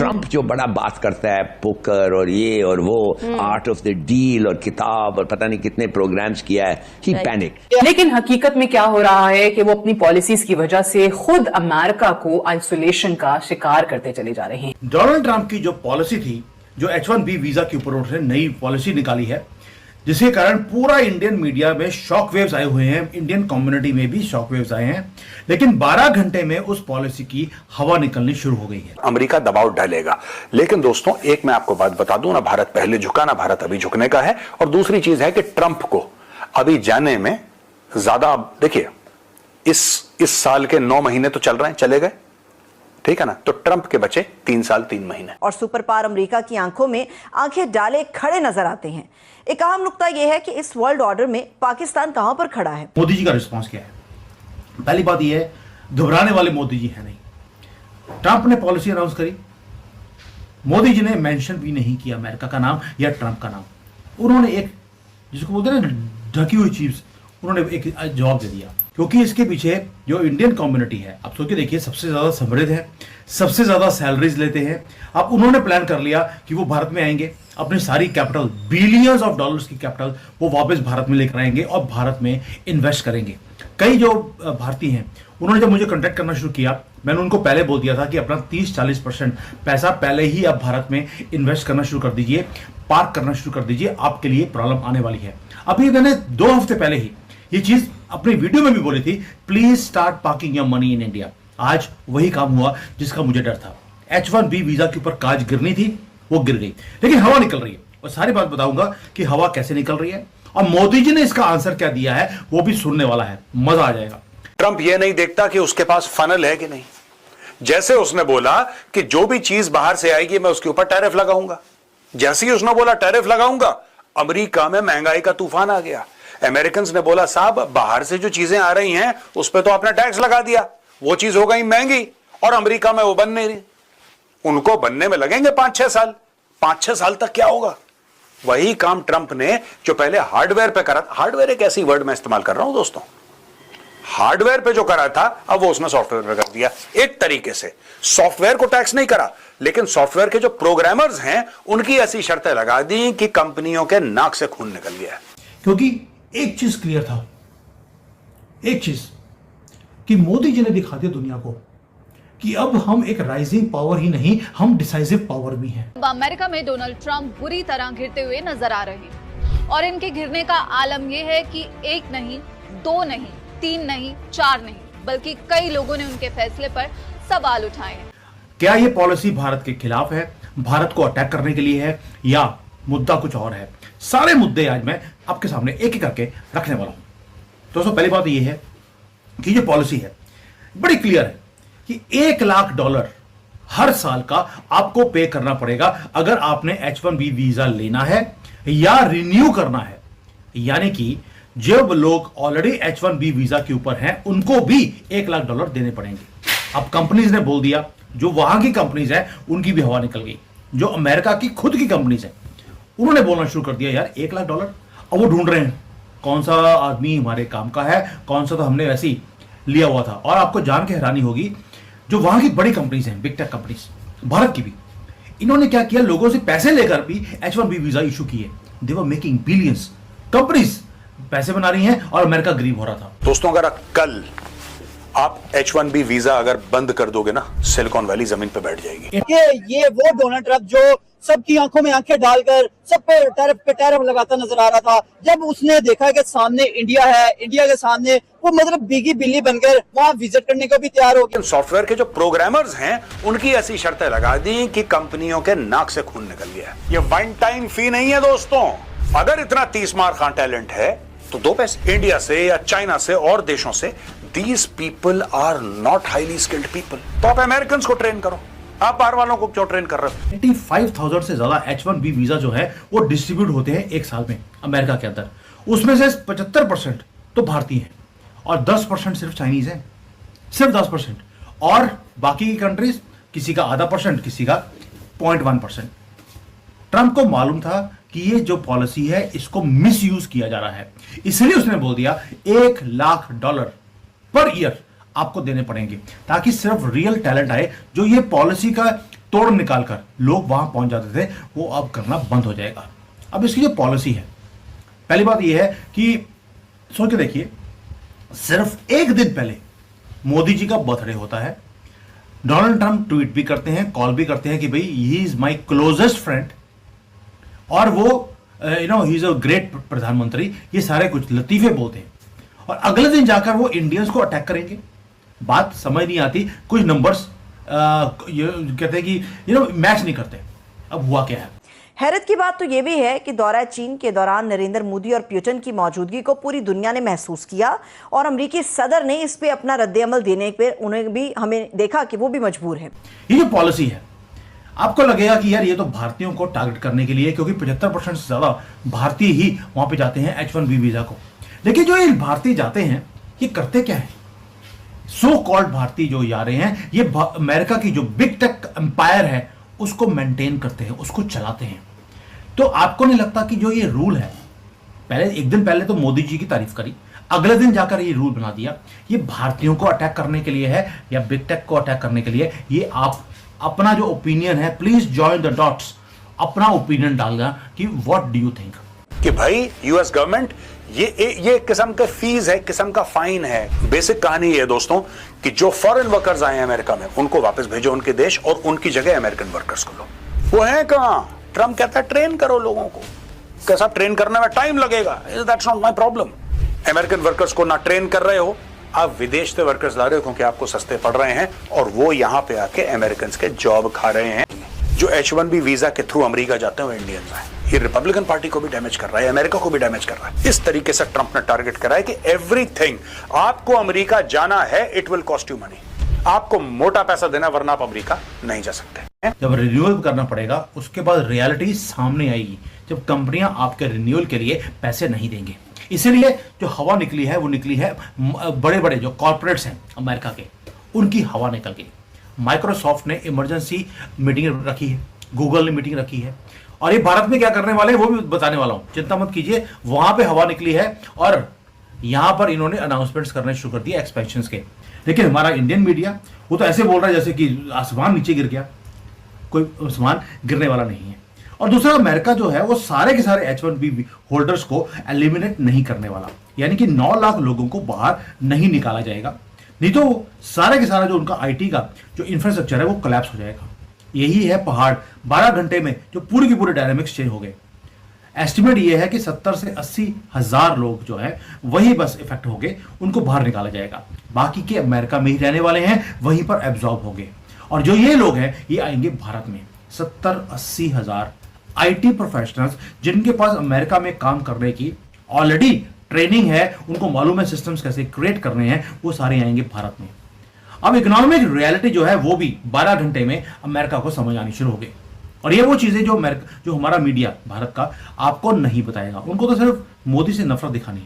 Trump जो बड़ा बात करता है पोकर और ये और वो आर्ट ऑफ द डील और किताब और पता नहीं कितने प्रोग्राम्स किया है, ही पैनिक। लेकिन हकीकत में क्या हो रहा है कि वो अपनी पॉलिसीज की वजह से खुद अमेरिका को आइसोलेशन का शिकार करते चले जा रहे हैं। डोनाल्ड ट्रंप की जो पॉलिसी थी, जो H1B वीजा के ऊपर उन्होंने नई पॉलिसी निकाली है, जिसके कारण पूरा इंडियन मीडिया में शॉक वेव्स आए हुए हैं, इंडियन कम्युनिटी में भी शॉक वेव्स आए हैं, लेकिन 12 घंटे में उस पॉलिसी की हवा निकलनी शुरू हो गई है। अमेरिका दबाव डालेगा। लेकिन दोस्तों, एक मैं आपको बात बता दूं, ना भारत पहले झुका ना भारत अभी झुकने का है। और दूसरी चीज है कि ट्रंप को अभी जाने में ज्यादा, देखिए इस साल के 9 महीने तो चल रहे हैं, चले गए, ठीक है ना, तो ट्रंप के बचे 3 साल 3 महीने। और सुपर पावर अमेरिका की आंखों में आंखें डाले खड़े नजर आते हैं। एक अहम नुकता यह है कि इस वर्ल्ड ऑर्डर में पाकिस्तान कहां पर खड़ा है। मोदी जी का रिस्पांस क्या है? पहली बात यह है, घबराने वाले मोदी जी है नहीं। ट्रंप ने पॉलिसी अनाउंस करी, मोदी जी ने मेंशन भी नहीं किया अमेरिका का नाम या ट्रंप का नाम। उन्होंने एक, जिसको बोलते हैं ना ढकी हुई चीज, उन्होंने एक जवाब दे दिया। क्योंकि इसके पीछे जो इंडियन कम्युनिटी है, आप सोच के देखिए, सबसे ज्यादा समृद्ध है, सबसे ज्यादा सैलरीज लेते हैं। अब उन्होंने प्लान कर लिया कि वो भारत में आएंगे, अपनी सारी कैपिटल, बिलियंस ऑफ डॉलर्स की कैपिटल वो वापस भारत में लेकर आएंगे और भारत में इन्वेस्ट करेंगे। कई जो भारतीय हैं, उन्होंने जब मुझे कॉन्टेक्ट करना शुरू किया, मैंने उनको पहले बोल दिया था कि अपना 30-40% पैसा पहले ही आप भारत में इन्वेस्ट करना शुरू कर दीजिए, पार्क करना शुरू कर दीजिए, आपके लिए प्रॉब्लम आने वाली है। अभी मैंने 2 हफ्ते पहले ही ये चीज अपनी वीडियो में भी बोली थी, please start parking your money in India. आज वही काम हुआ जिसका मुझे डर था। H1B वीजा के ऊपर काज गिरनी थी, वो गिर गई, लेकिन हवा निकल रही है। और सारी बात बताऊंगा कि हवा कैसे निकल रही है और मोदी जी ने इसका आंसर क्या दिया है, वो भी सुनने वाला है, मजा आ जाएगा। ट्रंप ये नहीं देखता कि उसके पास फनल है कि नहीं। जैसे उसने बोला कि जो भी चीज बाहर से आएगी मैं उसके ऊपर टैरिफ लगाऊंगा, जैसे ही उसने बोला टैरिफ लगाऊंगा, अमेरिका में महंगाई का तूफान आ गया। अमेरिकन ने बोला साहब बाहर से जो चीजें आ रही हैं उस पर तो आपने टैक्स लगा दिया, वो चीज हो गई महंगी और अमेरिका में वो बन नहीं रही। उनको बनने में लगेंगे 5-6 साल। 5-6 साल तक क्या होगा? वही काम ट्रंप ने जो पहले हार्डवेयर पे करा, हार्डवेयर एक ऐसी वर्ड मैं इस्तेमाल कर रहा हूं दोस्तों, हार्डवेयर पे जो करा था अब वो उसने सॉफ्टवेयर पे कर दिया। एक तरीके से सॉफ्टवेयर को टैक्स नहीं करा, लेकिन सॉफ्टवेयर के जो प्रोग्रामर्स हैं उनकी ऐसी शर्तें लगा दी कि कंपनियों के नाक से खून निकल गया। क्योंकि एक चीज क्लियर था, एक चीज कि मोदी जी ने दिखा दिया दुनिया को कि अब हम एक राइजिंग पावर ही नहीं, हम डिसाइसिव पावर भी हैं। अमेरिका में डोनाल्ड ट्रंप बुरी तरह घिरते हुए नजर आ रहे हैं और इनके घिरने का आलम यह है कि 1 नहीं, 2 नहीं, 3 नहीं, 4 नहीं, बल्कि कई लोगों ने उनके फैसले पर सवाल उठाए हैं। क्या ये पॉलिसी भारत के खिलाफ है, भारत को अटैक करने के लिए है, या मुद्दा कुछ और है? सारे मुद्दे आज मैं आपके सामने एक एक करके रखने वाला हूं। दोस्तों, पहली बात यह है कि जो पॉलिसी है बड़ी क्लियर है कि $1 लाख हर साल का आपको पे करना पड़ेगा अगर आपने H1B वीजा लेना है या रिन्यू करना है। यानी कि जब लोग ऑलरेडी H1B वीजा के ऊपर हैं उनको भी $1 लाख देने पड़ेंगे। अब कंपनीज ने बोल दिया, जो वहां की कंपनीज है उनकी भी हवा निकल गई। जो अमेरिका की खुद की कंपनीज है उन्होंने बोलना शुरू कर दिया, यार $1 लाख। अब वो ढूंढ रहे हैं कौन सा आदमी हमारे काम का है, कौन सा तो हमने वैसे ही लिया हुआ था। और आपको जान के हैरानी होगी, जो वहां की बड़ी कंपनीज हैं, बिग टेक कंपनीज, भारत की भी, इन्होंने क्या किया, लोगों से पैसे लेकर भी H1B वीजा इशू किए। दे वर मेकिंग बिलियंस। कंपनीज पैसे बना रही हैं और अमेरिका गरीब हो रहा था। दोस्तों, अगर कल आप H1B वीजा अगर बंद कर दोगे ना, सिलिकॉन वैली जमीन पे बैठ जाएगी। ये वो डोनाल्ड ट्रंप जो सबकी आंखों में आंखें डालकर सब पे टैरिफ लगाता नजर आ रहा था, जब उसने देखा कि सामने इंडिया है, इंडिया के सामने वो मतलब बीगी बिल्ली बनकर वहां विजिट करने को भी तैयार हो गया। सॉफ्टवेयर के जो प्रोग्रामर्स हैं उनकी ऐसी शर्तें लगा दी कि कंपनियों के नाक से खून निकल गया। ये वन टाइम फी नहीं है दोस्तों। अगर इतना 30 मार खां टैलेंट है तो 2 पैसे इंडिया से या चाइना से और देशों से। These people are not highly skilled people। तो आप अमेरिकन को ट्रेन करो, आप बाहर वालों को क्यों ट्रेन कर रहे हो? 85,000 से ज्यादा H1B वीजा जो है वो डिस्ट्रीब्यूट होते हैं एक साल में अमेरिका के अंदर। उसमें से 75% तो भारतीय हैं और 10% सिर्फ चाइनीज हैं, सिर्फ 10%। और बाकी की कंट्रीज, किसी का आधा परसेंट, किसी का 0.1%। ट्रंप को मालूम था कि ये जो पॉलिसी है इसको मिस यूज किया जा रहा है, इसलिए उसने बोल दिया $1 लाख पर ईयर आपको देने पड़ेंगे, ताकि सिर्फ रियल टैलेंट आए जो ये पॉलिसी का तोड़ निकालकर लोग वहां पहुंच जाते थे, वो अब करना बंद हो जाएगा। अब इसकी जो पॉलिसी है, पहली बात यह है कि सोच के देखिए, सिर्फ एक दिन पहले मोदी जी का बर्थडे होता है, डोनाल्ड ट्रंप ट्वीट भी करते हैं, कॉल भी करते हैं कि भाई he is my closest friend, और वो ही इज अ ग्रेट प्रधानमंत्री, ये सारे कुछ लतीफे बोलते हैं, और अगले दिन जाकर वो इंडियंस को अटैक करेंगे। बात समझ नहीं आती, कुछ नंबर्स कहते हैं कि मैच नहीं करते। अब हुआ क्या है? हैरत की बात तो यह भी है कि दौरा चीन के दौरान नरेंद्र मोदी और पुतिन की मौजूदगी को पूरी दुनिया ने महसूस किया, और अमेरिकी सदर ने इस पे अपना रद्द-ए-अमल देने पे उन्हें भी, हमें देखा कि वो भी मजबूर है। ये जो पॉलिसी है, आपको लगेगा कि यार ये तो भारतीयों को टारगेट करने के लिए, क्योंकि 75% से ज्यादा भारतीय ही वहां पे जाते हैं H1B वीजा को। लेकिन जो ये भारतीय जाते हैं, ये करते क्या है? सो कॉल्ड भारतीय जो जा रहे हैं, ये अमेरिका की जो बिग टेक एम्पायर है उसको मेंटेन करते हैं, उसको चलाते हैं। तो आपको नहीं लगता कि जो ये रूल है, पहले एक दिन पहले तो मोदी जी की तारीफ करी, अगले दिन जाकर ये रूल बना दिया, ये भारतीयों को अटैक करने के लिए है या बिग टेक को अटैक करने के लिए? ये आप अपना जो ओपिनियन है, प्लीज जॉइन द डॉट्स, अपना ओपिनियन डालना कि व्हाट डू यू थिंक। कि भाई यूएस गवर्नमेंट ये एक किस्म का फीस है, किस्म का फाइन है। बेसिक कहानी ये है दोस्तों कि जो फॉरेन वर्कर्स आए हैं अमेरिका में, उनको वापस भेजो उनके देश, और उनकी जगह अमेरिकन वर्कर्स को लो। वो है कहां? ट्रम्प कहता है ट्रेन करो लोगों को। कैसा ट्रेन करने में टाइम लगेगा, that's not my problem. American workers को ना ट्रेन कर रहे हो, आप विदेश से वर्कर्स ला रहे हो क्योंकि आपको सस्ते पड़ रहे हैं, और वो यहां पे आके अमेरिकन के जॉब खा रहे हैं। जो H1B वीजा के थ्रू अमेरिका जाते हैं वो इंडियंस हैं। ये रिपब्लिकन पार्टी को भी डैमेज कर रहा है, अमेरिका को भी डैमेज कर रहा है। इस तरीके से ट्रंप ने टारगेट करा है कि एवरीथिंग, आपको अमेरिका जाना है, it will cost you money, आपको मोटा पैसा देना, वरना आप अमेरिका नहीं जा सकते। जब रिन्यूअल करना पड़ेगा, उसके बाद रियलिटी सामने आएगी, जब कंपनियां आपके रिन्यूअल के लिए पैसे नहीं देंगे। इसीलिए जो हवा निकली है, वो निकली है बड़े बड़े जो कॉर्पोरेट्स हैं अमेरिका के, उनकी हवा निकल गई। माइक्रोसॉफ्ट ने इमरजेंसी मीटिंग रखी है, गूगल ने मीटिंग रखी है, और ये भारत में क्या करने वाले हैं वो भी बताने वाला हूं, चिंता मत कीजिए। वहां पे हवा निकली है और यहां पर इन्होंने अनाउंसमेंट्स करने शुरू कर दिए एक्सपेंशंस के। लेकिन हमारा इंडियन मीडिया वो तो ऐसे बोल रहा है जैसे कि आसमान नीचे गिर गया, कोई आसमान गिरने वाला नहीं है। और दूसरा, अमेरिका जो है वो सारे के सारे H1B होल्डर्स को एलिमिनेट नहीं करने वाला, यानी कि 9 लाख लोगों को बाहर नहीं निकाला जाएगा, नहीं तो सारे के सारा जो उनका IT का जो इंफ्रास्ट्रक्चर है वो कोलैप्स हो जाएगा। यही है पहाड़, 12 घंटे में जो पूरी की पूरे डायनामिक्स चेंज हो गए। एस्टिमेट ये है कि 70 से 80 हजार लोग जो है वही बस इफेक्ट हो गए, उनको बाहर निकाला जाएगा, बाकी के अमेरिका में ही रहने वाले हैं, वहीं पर एब्जॉर्ब हो गए। और जो ये लोग हैं ये आएंगे भारत में, 70-80 हजार IT प्रोफेशनल्स जिनके पास अमेरिका में काम करने की ऑलरेडी ट्रेनिंग है, उनको मालूम है सिस्टम्स कैसे क्रिएट करने हैं, वो सारे आएंगे भारत में। अब इकोनॉमिक रियलिटी जो है वो भी 12 घंटे में अमेरिका को समझ आनी शुरू हो गई। और ये वो चीजें जो हमारा मीडिया भारत का आपको नहीं बताएगा, उनको तो सिर्फ मोदी से नफरत दिखानी है।